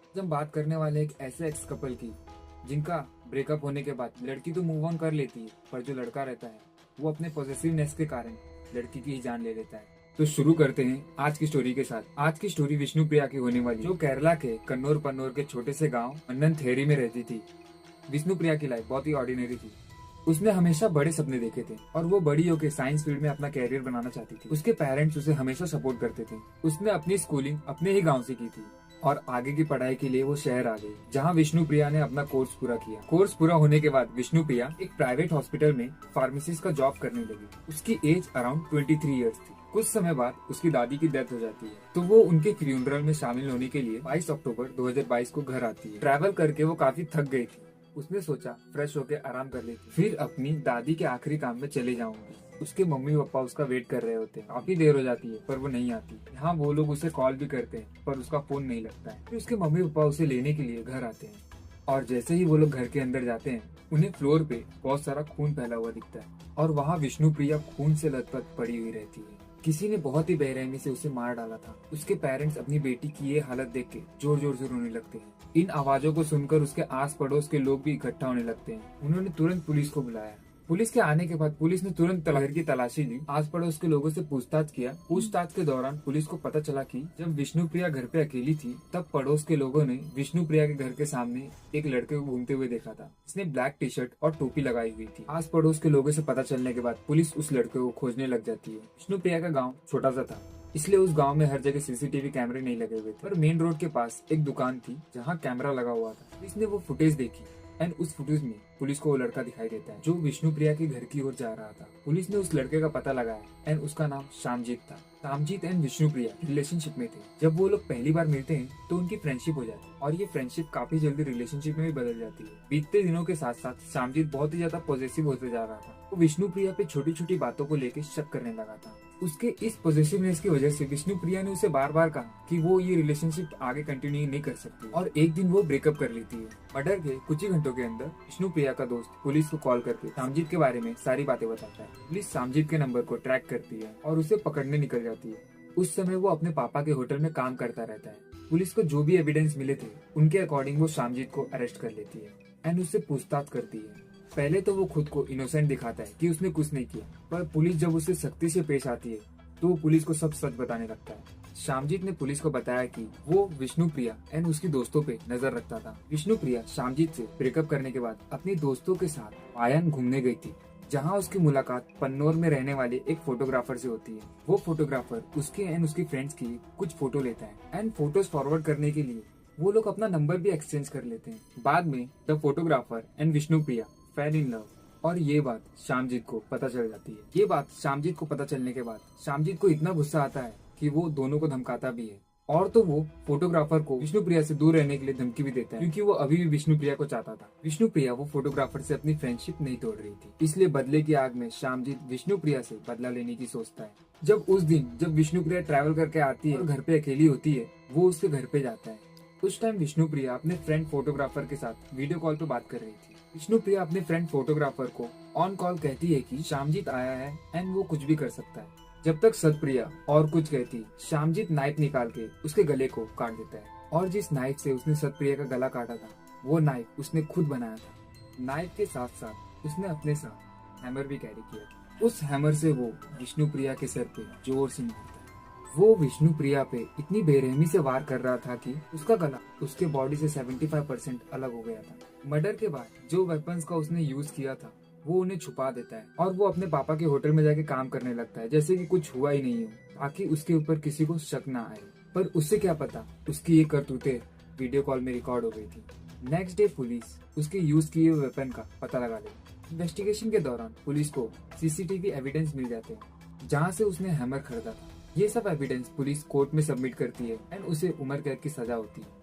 आज हम बात करने वाले एक ऐसे एक्स कपल की जिनका ब्रेकअप होने के बाद लड़की तो मूव ऑन कर लेती है, पर जो लड़का रहता है वो अपने पॉसेसिवनेस के कारण लड़की की ही जान ले लेता है। तो शुरू करते हैं आज की स्टोरी के साथ। आज की स्टोरी विष्णुप्रिया की होने वाली, जो केरला के कन्नौर पन्नौर के छोटे से गांव मन्ननथेरी में रहती थी। विष्णुप्रिया की लाइफ बहुत ही ऑर्डिनरी थी। उसने हमेशा बड़े सपने देखे थे और वो बड़ी होकर साइंस फील्ड में अपना कैरियर बनाना चाहती थी। उसके पेरेंट्स उसे हमेशा सपोर्ट करते थे। उसने अपनी स्कूलिंग अपने ही गांव से की थी और आगे की पढ़ाई के लिए वो शहर आ गई, जहां विष्णुप्रिया ने अपना कोर्स पूरा किया। कोर्स पूरा होने के बाद विष्णुप्रिया एक प्राइवेट हॉस्पिटल में फार्मेसिस्ट का जॉब करने लगी। उसकी एज अराउंड 23 ईयर्स थी। कुछ समय बाद उसकी दादी की डेथ हो जाती है, तो वो उनके फ्यूनरल में शामिल होने के लिए 22 अक्टूबर 2022 को घर आती है। ट्रैवल करके वो काफी थक गई थी। उसने सोचा फ्रेश होकर आराम कर लेती, फिर अपनी दादी के आखिरी काम में चले जाऊंगी। उसके मम्मी पापा उसका वेट कर रहे होते हैं। काफी देर हो जाती है पर वो नहीं आती। यहाँ वो लोग उसे कॉल भी करते हैं पर उसका फोन नहीं लगता है। फिर उसके मम्मी पापा उसे लेने के लिए घर आते हैं और जैसे ही वो लोग घर के अंदर जाते हैं, उन्हें फ्लोर पे बहुत सारा खून फैला हुआ दिखता है और वहाँ विष्णुप्रिया खून से लथपथ पड़ी हुई रहती है। किसी ने बहुत ही बेरहमी से उसे मार डाला था। उसके पेरेंट्स अपनी बेटी की ये हालत देख के जोर जोर से रोने लगते हैं। इन आवाजों को सुनकर उसके आस पड़ोस के लोग भी इकट्ठा होने लगते हैं। उन्होंने तुरंत पुलिस को बुलाया। पुलिस के आने के बाद पुलिस ने तुरंत घर की तलाशी ली। आस पड़ोस के लोगों से पूछताछ किया। पूछताछ के दौरान पुलिस को पता चला कि जब विष्णुप्रिया घर पे अकेली थी, तब पड़ोस के लोगों ने विष्णुप्रिया के घर के सामने एक लड़के को घूमते हुए देखा था। इसने ब्लैक टी शर्ट और टोपी लगाई हुई थी। आस पड़ोस के लोगों से पता चलने के बाद पुलिस उस लड़के को खोजने लग जाती है। विष्णुप्रिया का गाँव छोटा सा था, इसलिए उस गांव में हर जगह सीसीटीवी कैमरे नहीं लगे हुए थे, पर मेन रोड के पास एक दुकान थी जहां कैमरा लगा हुआ था। पुलिस ने वो फुटेज देखी एंड उस फुटेज में पुलिस को वो लड़का दिखाई देता है जो विष्णुप्रिया के घर की ओर जा रहा था। पुलिस ने उस लड़के का पता लगाया एंड उसका नाम शामजीत था। शामजीत एंड विष्णुप्रिया रिलेशनशिप में थे। जब वो लोग पहली बार मिलते हैं तो उनकी फ्रेंडशिप हो जाती है और ये फ्रेंडशिप काफी जल्दी रिलेशनशिप में भी बदल जाती है। बीतते दिनों के साथ साथ शामजीत बहुत ही ज्यादा पॉजिटिव होते जा रहा था। वो विष्णुप्रिया पे छोटी छोटी बातों को लेकर शक करने लगा था। उसके इस पॉजिटिवनेस की वजह से विष्णुप्रिया ने उसे बार बार कहा कि वो ये रिलेशनशिप आगे कंटिन्यू नहीं कर सकती और एक दिन वो ब्रेकअप कर लेती है। मर्डर के कुछ ही घंटों के अंदर विष्णुप्रिया का दोस्त पुलिस को कॉल करके शामजीत के बारे में सारी बातें बताता है। पुलिस शामजीत के नंबर को ट्रैक करती है और उसे पकड़ने निकल जाती है। उस समय वो अपने पापा के होटल में काम करता रहता है। पुलिस को जो भी एविडेंस मिले थे उनके अकॉर्डिंग वो शामजीत को अरेस्ट कर लेती है एंड उससे पूछताछ करती है। पहले तो वो खुद को इनोसेंट दिखाता है कि उसने कुछ नहीं किया, पर पुलिस जब उससे सख्ती से पेश आती है तो वो पुलिस को सब सच बताने लगता है। शामजीत ने पुलिस को बताया कि वो विष्णुप्रिया एंड उसकी दोस्तों पे नजर रखता था। विष्णुप्रिया शामजीत से ब्रेकअप करने के बाद अपनी दोस्तों के साथ पायन घूमने गई थी, जहां उसकी मुलाकात पन्नौर में रहने वाले एक फोटोग्राफर से होती है। वो फोटोग्राफर उसके एंड उसकी फ्रेंड्स की कुछ फोटो लेता है एंड फोटोज फॉरवर्ड करने के लिए वो लोग अपना नंबर भी एक्सचेंज कर लेते हैं। बाद में the photographer and Vishnupriya fail in love और ये बात शामजीत को पता चल जाती है। ये बात शामजीत को पता चलने के बाद शामजीत को इतना गुस्सा आता है कि वो दोनों को धमकाता भी है और तो वो फोटोग्राफर को विष्णुप्रिया से दूर रहने के लिए धमकी भी देता है, क्योंकि वो अभी भी विष्णुप्रिया को चाहता था। विष्णुप्रिया वो फोटोग्राफर से अपनी फ्रेंडशिप नहीं तोड़ रही थी, इसलिए बदले की आग में शामजीत विष्णुप्रिया से बदला लेने की सोचता है। जब विष्णुप्रिया ट्रैवल करके आती है और घर पे अकेली होती है, वो उसके घर पे जाता है। उस टाइम विष्णुप्रिया अपने फ्रेंड फोटोग्राफर के साथ वीडियो कॉल पे बात कर रही थी। विष्णुप्रिया अपने फ्रेंड फोटोग्राफर को ऑन कॉल कहती है कि शामजीत आया है एंड वो कुछ भी कर सकता है। जब तक सतप्रिया और कुछ कहती, शामजीत नाइफ निकाल के उसके गले को काट देता है और जिस नाइफ से उसने सतप्रिया का गला काटा था वो नाइफ उसने खुद बनाया था। नाइफ के साथ साथ उसने अपने साथ हैमर भी कैरी किया। उस हैमर से वो विष्णुप्रिया के सर पे जोर से मारता है। वो विष्णुप्रिया पे इतनी बेरहमी से वार कर रहा था कि उसका गला उसके बॉडी से 75% अलग हो गया था। मर्डर के बाद जो वेपन्स का उसने यूज किया था वो उन्हें छुपा देता है और वो अपने पापा के होटल में जाके काम करने लगता है जैसे कि कुछ हुआ ही नहीं हो, ताकि उसके ऊपर किसी को शक ना आए। पर उससे क्या पता उसकी ये करतूतें वीडियो कॉल में रिकॉर्ड हो गई थी। नेक्स्ट डे पुलिस उसके यूज किए हुए वेपन का पता लगा लेती। इन्वेस्टिगेशन के दौरान पुलिस को सीसीटीवी एविडेंस मिल जाते हैं जहाँ से उसने हैमर खरीदा था। ये सब एविडेंस पुलिस कोर्ट में सबमिट करती है एंड उसे उम्र कैद की सजा होती है।